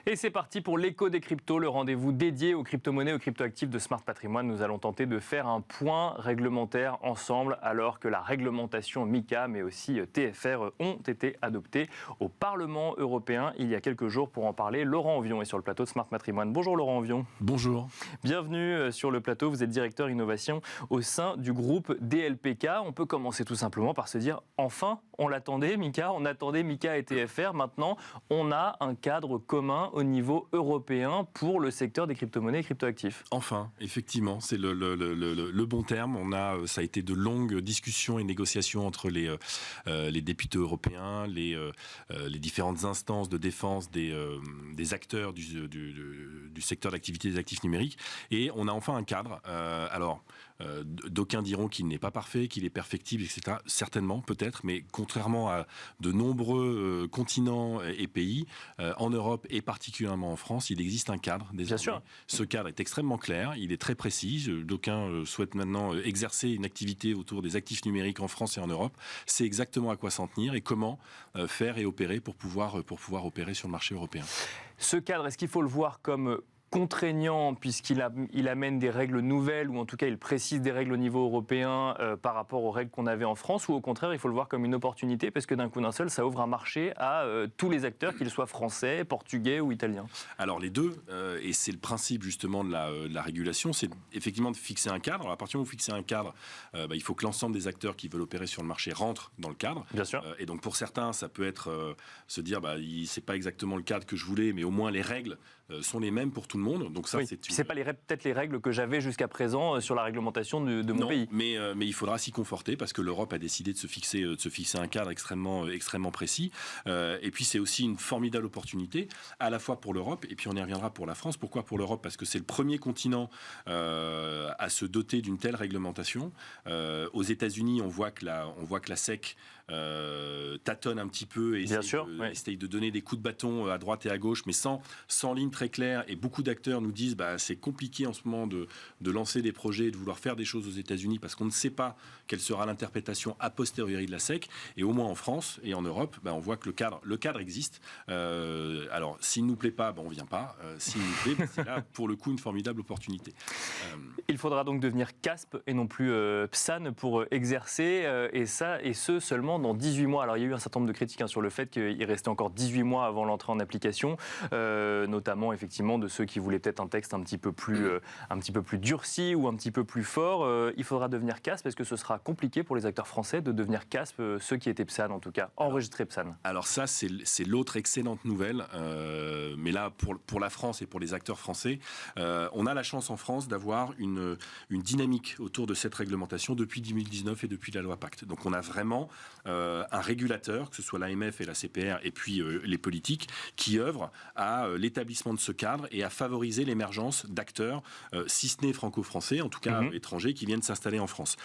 Et c'est parti pour l'écho des cryptos, le rendez-vous dédié aux crypto-monnaies, aux crypto-actifs de Smart Patrimoine. Nous allons tenter de faire un point réglementaire ensemble alors que la réglementation MiCA mais aussi TFR ont été adoptées au Parlement européen il y a quelques jours. Pour en parler, Laurent Anvion est sur le plateau de Smart Patrimoine. Bonjour Laurent Anvion. Bonjour. Bienvenue sur le plateau, vous êtes directeur innovation au sein du groupe DLPK. On peut commencer tout simplement par se dire, enfin, on l'attendait MiCA, on attendait MiCA et TFR. Maintenant, on a un cadre commun au niveau européen pour le secteur des crypto-monnaies et crypto-actifs. Enfin, effectivement, c'est le bon terme. Ça a été de longues discussions et négociations entre les députés européens, les différentes instances de défense des acteurs du secteur d'activité des actifs numériques. Et on a enfin un cadre. D'aucuns diront qu'il n'est pas parfait, qu'il est perfectible, etc. Certainement, peut-être, mais contrairement à de nombreux continents et pays, en Europe et particulièrement en France, il existe un cadre. Bien sûr. Ce cadre est extrêmement clair, il est très précis. D'aucuns souhaitent maintenant exercer une activité autour des actifs numériques en France et en Europe. C'est exactement à quoi s'en tenir et comment faire et opérer pour pouvoir opérer sur le marché européen. Ce cadre, est-ce qu'il faut le voir comme contraignant puisqu'il amène des règles nouvelles ou en tout cas il précise des règles au niveau européen par rapport aux règles qu'on avait en France, ou au contraire il faut le voir comme une opportunité parce que d'un coup d'un seul ça ouvre un marché à tous les acteurs, qu'ils soient français, portugais ou italiens? Alors les deux, et c'est le principe justement de la régulation, c'est effectivement de fixer un cadre. Alors, à partir du moment où vous fixez un cadre, il faut que l'ensemble des acteurs qui veulent opérer sur le marché rentrent dans le cadre. Bien sûr. Et donc pour certains ça peut être se dire c'est pas exactement le cadre que je voulais, mais au moins les règles sont les mêmes pour tout le monde. Donc ça, oui, c'est pas peut-être les règles que j'avais jusqu'à présent sur la réglementation de mon pays. Mais il faudra s'y conforter parce que l'Europe a décidé de se fixer un cadre extrêmement précis. Et puis c'est aussi une formidable opportunité à la fois pour l'Europe et puis on y reviendra pour la France. Pourquoi pour l'Europe? Parce que c'est le premier continent à se doter d'une telle réglementation. Aux États-Unis, on voit que la SEC tâtonne un petit peu et essaye de donner des coups de bâton à droite et à gauche, mais sans ligne très claire. Et beaucoup d'acteurs nous disent c'est compliqué en ce moment de lancer des projets, de vouloir faire des choses aux États-Unis parce qu'on ne sait pas quelle sera l'interprétation a posteriori de la SEC. Et au moins en France et en Europe, on voit que le cadre existe. Alors s'il ne nous plaît pas, on ne vient pas. S'il nous plaît, c'est là pour le coup une formidable opportunité. Il faudra donc devenir CASP et non plus PSAN pour exercer et ce seulement dans 18 mois. Alors il y a eu un certain nombre de critiques sur le fait qu'il restait encore 18 mois avant l'entrée en application, notamment effectivement de ceux qui voulaient peut-être un texte un petit peu plus durci ou un petit peu plus fort. Il faudra devenir CASP. Est-ce que ce sera compliqué pour les acteurs français de devenir CASP, ceux qui étaient PSAN en tout cas, enregistrés PSAN? Alors ça, c'est l'autre excellente nouvelle. Mais là, pour la France et pour les acteurs français, on a la chance en France d'avoir une dynamique autour de cette réglementation depuis 2019 et depuis la loi Pacte. Donc on a vraiment un régulateur, que ce soit l'AMF et la CPR et puis les politiques, qui œuvrent à l'établissement de ce cadre et à favoriser l'émergence d'acteurs, si ce n'est franco-français, en tout cas étrangers, qui viennent s'installer en France.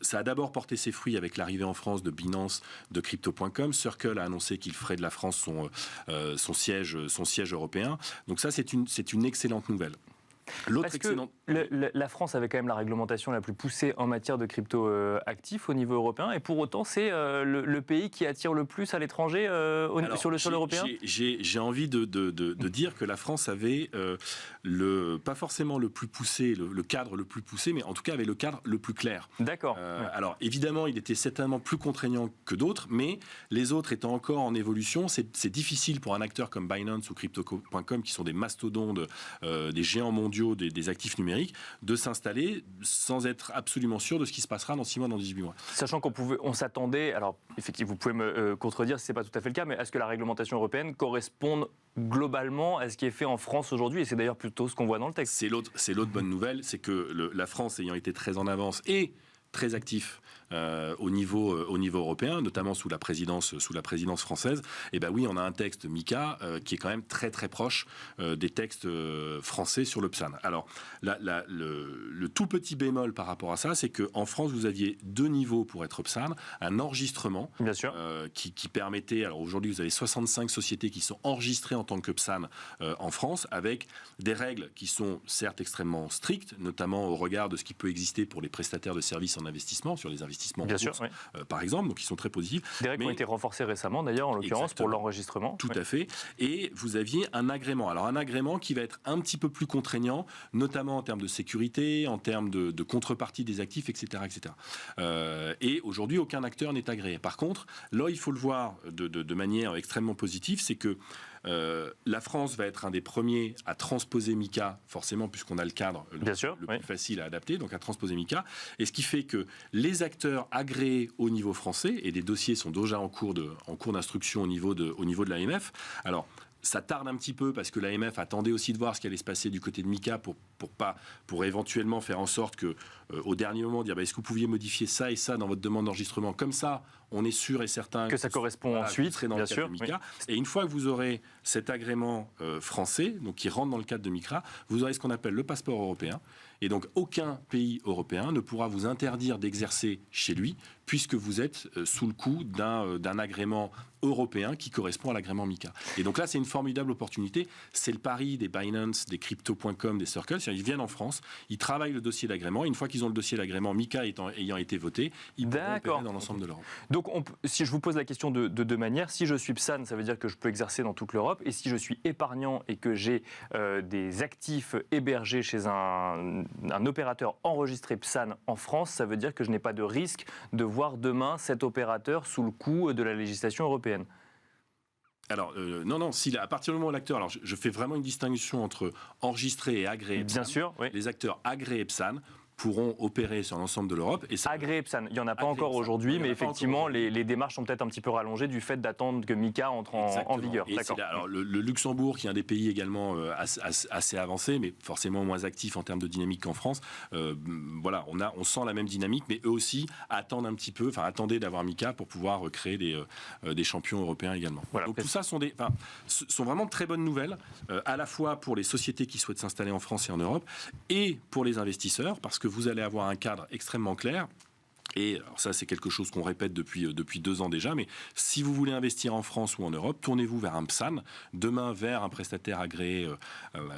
Ça a d'abord porté ses fruits avec l'arrivée en France de Binance, de Crypto.com. Circle a annoncé qu'il ferait de la France son siège européen. Donc ça, c'est une excellente nouvelle. Parce que la France avait quand même la réglementation la plus poussée en matière de crypto-actifs au niveau européen, et pour autant c'est le pays qui attire le plus à l'étranger sur le sol européen. J'ai envie de dire que la France avait pas forcément le plus poussé, le cadre le plus poussé, mais en tout cas avait le cadre le plus clair. D'accord. Alors évidemment, il était certainement plus contraignant que d'autres, mais les autres étant encore en évolution, c'est difficile pour un acteur comme Binance ou Crypto.com, qui sont des mastodontes, des géants mondiaux des actifs numériques, de s'installer sans être absolument sûr de ce qui se passera dans 6 mois, dans 18 mois. Sachant on s'attendait, alors effectivement, vous pouvez me contredire si ce n'est pas tout à fait le cas, mais est-ce que la réglementation européenne corresponde globalement à ce qui est fait en France aujourd'hui? Et c'est d'ailleurs plutôt ce qu'on voit dans le texte. C'est l'autre bonne nouvelle, c'est que la France ayant été très en avance et très actif au niveau européen, notamment sous la présidence française, et oui, on a un texte MiCA qui est quand même très très proche des textes français sur le PSAN. Alors, le tout petit bémol par rapport à ça, c'est qu'en France, vous aviez 2 niveaux pour être PSAN, un enregistrement bien sûr. Qui permettait, alors aujourd'hui, vous avez 65 sociétés qui sont enregistrées en tant que PSAN en France, avec des règles qui sont certes extrêmement strictes, notamment au regard de ce qui peut exister pour les prestataires de services en investissement, sur les investissements d'investissement en Bien sûr, bourse, par exemple, donc ils sont très positifs. Des règles ont été renforcées récemment, d'ailleurs, en l'occurrence, pour l'enregistrement. Tout à fait. Et vous aviez un agrément. Alors, un agrément qui va être un petit peu plus contraignant, notamment en termes de sécurité, en termes de contrepartie des actifs, etc. etc. Et aujourd'hui, aucun acteur n'est agréé. Par contre, là, il faut le voir de manière extrêmement positive, c'est que la France va être un des premiers à transposer MiCA, forcément, puisqu'on a le cadre le plus facile à adapter, donc à transposer MiCA. Et ce qui fait que les acteurs agréés au niveau français, et des dossiers sont déjà en cours d'instruction au niveau de l'AMF. Alors, ça tarde un petit peu parce que l'AMF attendait aussi de voir ce qui allait se passer du côté de MiCA pour éventuellement faire en sorte que, au dernier moment, dire est-ce que vous pouviez modifier ça et ça dans votre demande d'enregistrement, comme ça, on est sûr et certain que ça correspond ensuite, dans le cadre de MiCA. Et une fois que vous aurez cet agrément français, donc qui rentre dans le cadre de MiCA, vous aurez ce qu'on appelle le passeport européen. Et donc, aucun pays européen ne pourra vous interdire d'exercer chez lui, puisque vous êtes sous le coup d'un agrément européen qui correspond à l'agrément MiCA. Et donc là, c'est une formidable opportunité. C'est le pari des Binance, des Crypto.com, des Circle. Ils viennent en France, ils travaillent le dossier d'agrément. Une fois qu'ils ont le dossier d'agrément MiCA ayant été voté, ils pourront opérer dans l'ensemble de l'Europe. Donc, si je vous pose la question de deux manières, si je suis PSAN, ça veut dire que je peux exercer dans toute l'Europe. Et si je suis épargnant et que j'ai des actifs hébergés chez un opérateur enregistré PSAN en France, ça veut dire que je n'ai pas de risque de voir demain cet opérateur sous le coup de la législation européenne. Alors, non, à partir du moment où l'acteur, alors je fais vraiment une distinction entre enregistré et agréé PSAN. Bien sûr, oui. Les acteurs agréés PSAN pourront opérer sur l'ensemble de l'Europe. Agréé PSAN, il n'y en a pas encore aujourd'hui, mais effectivement, les démarches sont peut-être un petit peu rallongées du fait d'attendre que MiCA entre en vigueur. Et alors, le Luxembourg, qui est un des pays également assez avancé, mais forcément moins actif en termes de dynamique qu'en France, voilà, on sent la même dynamique, mais eux aussi attendaient d'avoir MiCA pour pouvoir créer des champions européens également. Voilà, donc tout ça sont vraiment de très bonnes nouvelles, à la fois pour les sociétés qui souhaitent s'installer en France et en Europe, et pour les investisseurs, parce que vous allez avoir un cadre extrêmement clair. Et alors ça, c'est quelque chose qu'on répète depuis 2 ans déjà, mais si vous voulez investir en France ou en Europe, tournez-vous vers un PSAN, demain vers un prestataire agréé,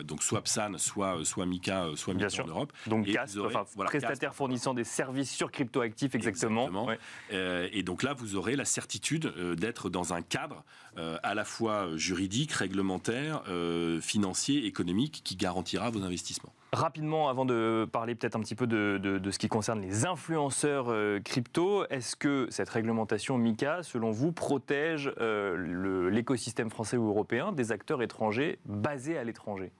donc soit PSAN, soit MiCA, soit MiCA en Europe. Donc CASP, prestataire fournissant des services sur cryptoactifs, exactement. Ouais. Et donc là, vous aurez la certitude d'être dans un cadre à la fois juridique, réglementaire, financier, économique, qui garantira vos investissements. Rapidement, avant de parler peut-être un petit peu de ce qui concerne les influenceurs crypto, est-ce que cette réglementation MiCA, selon vous, protège l'écosystème français ou européen des acteurs étrangers basés à l'étranger ?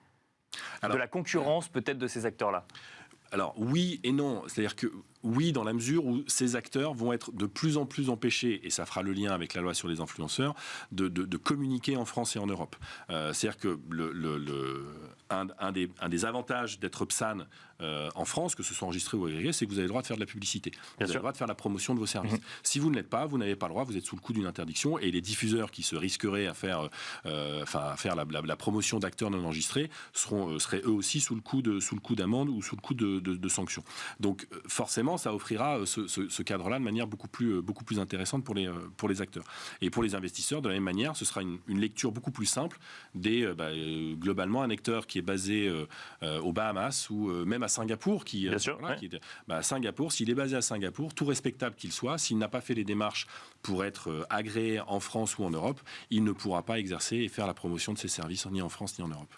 De la concurrence peut-être de ces acteurs-là ? Alors oui et non, c'est-à-dire que oui, dans la mesure où ces acteurs vont être de plus en plus empêchés, et ça fera le lien avec la loi sur les influenceurs, de communiquer en France et en Europe. C'est-à-dire que un des avantages d'être PSAN en France, que ce soit enregistré ou agréé, c'est que vous avez le droit de faire de la publicité. Vous avez le droit de faire la promotion de vos services. Si vous ne l'êtes pas, vous n'avez pas le droit, vous êtes sous le coup d'une interdiction, et les diffuseurs qui se risqueraient à faire la promotion d'acteurs non enregistrés seraient eux aussi sous le coup d'amende ou sous le coup de sanctions. Donc forcément, ça offrira ce cadre-là de manière beaucoup plus intéressante pour les acteurs. Et pour les investisseurs, de la même manière, ce sera une lecture beaucoup plus simple globalement, un acteur qui est basé aux Bahamas ou même à Singapour, à Singapour, s'il est basé à Singapour, tout respectable qu'il soit, s'il n'a pas fait les démarches pour être agréé en France ou en Europe, il ne pourra pas exercer et faire la promotion de ses services ni en France ni en Europe.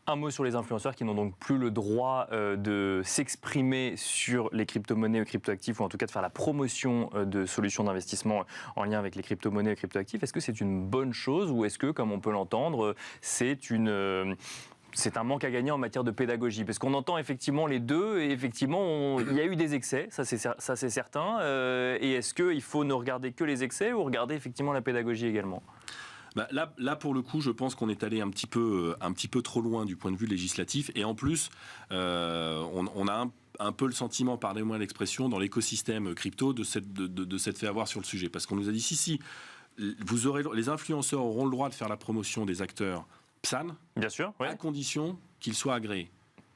Un mot sur les influenceurs qui n'ont donc plus le droit de s'exprimer sur les crypto-monnaies ou crypto-actifs, ou en tout cas de faire la promotion de solutions d'investissement en lien avec les crypto-monnaies et crypto-actifs. Est-ce que c'est une bonne chose, ou est-ce que, comme on peut l'entendre, c'est un manque à gagner en matière de pédagogie? Parce qu'on entend effectivement les deux, et effectivement, il y a eu des excès, ça c'est certain. Et est-ce qu'il faut ne regarder que les excès ou regarder effectivement la pédagogie également? Là, pour le coup, je pense qu'on est allé un petit peu trop loin du point de vue législatif. Et en plus, on a un peu le sentiment, pardonnez-moi l'expression, dans l'écosystème crypto de s'être fait avoir sur le sujet. Parce qu'on nous a dit, si, les influenceurs auront le droit de faire la promotion des acteurs PSAN, bien sûr, à condition qu'ils soient agréés.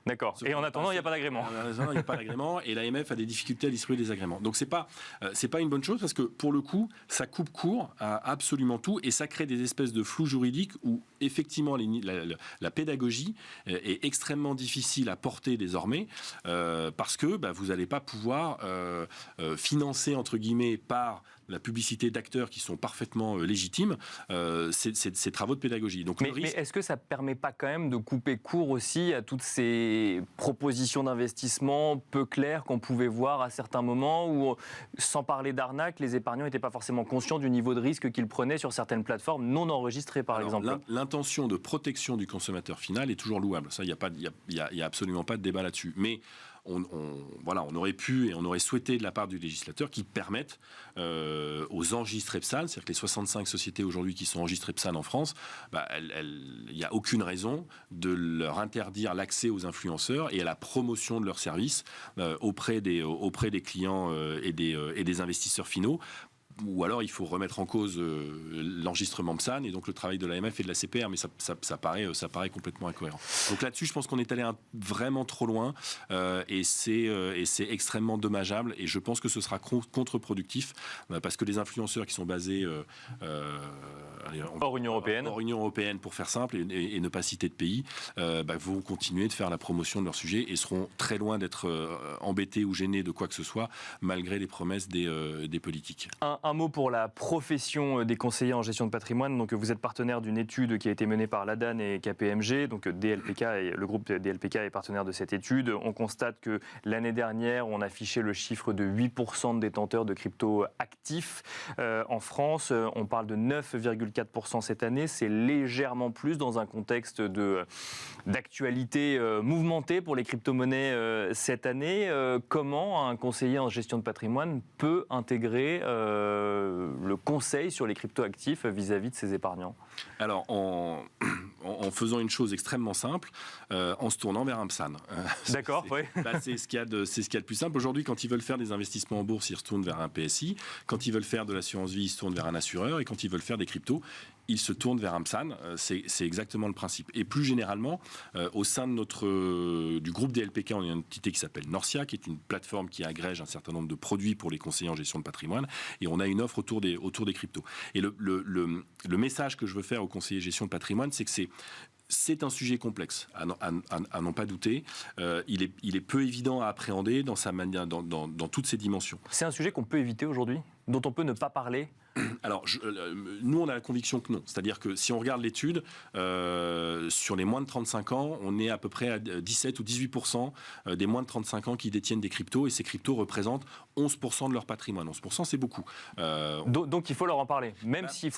D'accord. Et en attendant, il n'y a pas d'agrément. Il n'y a pas d'agrément et l'AMF a des difficultés à distribuer des agréments. Donc c'est pas une bonne chose parce que pour le coup, ça coupe court à absolument tout et ça crée des espèces de flou juridiques où effectivement la pédagogie est extrêmement difficile à porter désormais parce que vous n'allez pas pouvoir financer entre guillemets par la publicité d'acteurs qui sont parfaitement légitimes, ces travaux de pédagogie. Donc, mais est-ce que ça ne permet pas quand même de couper court aussi à toutes ces propositions d'investissement peu claires qu'on pouvait voir à certains moments où, sans parler d'arnaque, les épargnants n'étaient pas forcément conscients du niveau de risque qu'ils prenaient sur certaines plateformes non enregistrées, par exemple? L'intention de protection du consommateur final est toujours louable. Ça, il n'y a absolument pas de débat là-dessus. Mais on aurait pu et on aurait souhaité de la part du législateur qu'ils permettent aux enregistrés PSAN, c'est-à-dire que les 65 sociétés aujourd'hui qui sont enregistrées PSAN en France, il n'y a aucune raison de leur interdire l'accès aux influenceurs et à la promotion de leurs services auprès des clients et des investisseurs finaux. Ou alors il faut remettre en cause l'enregistrement PSAN et donc le travail de l'AMF et de la CPR, mais ça paraît complètement incohérent. Donc là-dessus, je pense qu'on est allé vraiment trop loin et c'est extrêmement dommageable et je pense que ce sera contre-productif parce que les influenceurs qui sont basés hors Union européenne. Hors Union européenne, pour faire simple et ne pas citer de pays, vont continuer de faire la promotion de leur sujet et seront très loin d'être embêtés ou gênés de quoi que ce soit, malgré les promesses des politiques. Un mot pour la profession des conseillers en gestion de patrimoine. Donc, vous êtes partenaire d'une étude qui a été menée par l'ADAN et KPMG. Donc, DLPK et le groupe DLPK est partenaire de cette étude. On constate que l'année dernière, on affichait le chiffre de 8% de détenteurs de crypto actifs. En France, on parle de 9,4% cette année. C'est légèrement plus dans un contexte d'actualité mouvementée pour les crypto-monnaies cette année. Comment un conseiller en gestion de patrimoine peut intégrer le conseil sur les cryptoactifs vis-à-vis de ses épargnants? Alors, en faisant une chose extrêmement simple, en se tournant vers un PSAN. D'accord, oui. C'est ce qu'il y a de plus simple. Aujourd'hui, quand ils veulent faire des investissements en bourse, ils se tournent vers un PSI. Quand ils veulent faire de l'assurance vie, ils se tournent vers un assureur. Et quand ils veulent faire des cryptos, ils se tournent vers un PSAN. C'est exactement le principe. Et plus généralement, au sein de du groupe DLPK, on a une entité qui s'appelle Norcia, qui est une plateforme qui agrège un certain nombre de produits pour les conseillers en gestion de patrimoine. Et on a une offre autour des cryptos. Et le message que je veux faire aux conseillers gestion de patrimoine, c'est que c'est un sujet complexe, à n'en pas douter. Il est peu évident à appréhender dans sa manière, dans toutes ses dimensions. C'est un sujet qu'on peut éviter aujourd'hui, dont on peut ne pas parler? Alors, nous, on a la conviction que non. C'est-à-dire que si on regarde l'étude, sur les moins de 35 ans, on est à peu près à 17 ou 18% des moins de 35 ans qui détiennent des cryptos, et ces cryptos représentent 11% de leur patrimoine. 11%, c'est beaucoup. Donc, il faut leur en parler, même si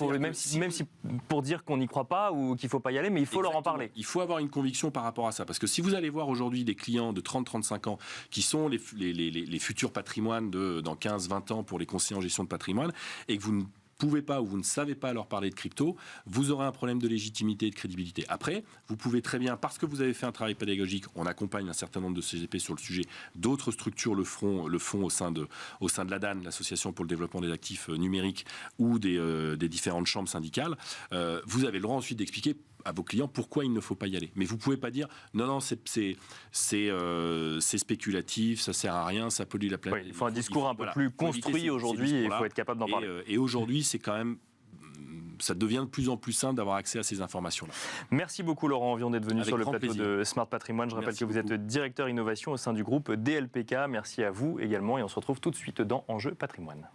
pour dire qu'on n'y croit pas ou qu'il ne faut pas y aller, mais il faut leur en parler. Il faut avoir une conviction par rapport à ça. Parce que si vous allez voir aujourd'hui des clients de 30-35 ans qui sont les futurs patrimoines dans 15-20 ans pour les conseillers en gestion de patrimoine, et que vous ne pouvez pas ou vous ne savez pas leur parler de crypto, vous aurez un problème de légitimité et de crédibilité. Après, vous pouvez très bien, parce que vous avez fait un travail pédagogique, on accompagne un certain nombre de CGP sur le sujet, d'autres structures le font au sein de l'ADAN, l'Association pour le développement des actifs numériques, ou des différentes chambres syndicales. Vous avez le droit ensuite d'expliquer à vos clients pourquoi il ne faut pas y aller. Mais vous ne pouvez pas dire non, c'est spéculatif, ça ne sert à rien, ça pollue la planète. Oui, il faut un discours un peu plus construit aujourd'hui et il faut être capable d'en parler. Et aujourd'hui, c'est quand même... Ça devient de plus en plus simple d'avoir accès à ces informations-là. Merci beaucoup Laurent Envion d'être venu sur le plateau plaisir. de Smart Patrimoine. Je rappelle que vous êtes directeur innovation au sein du groupe DLPK. Merci à vous également et on se retrouve tout de suite dans Enjeu Patrimoine.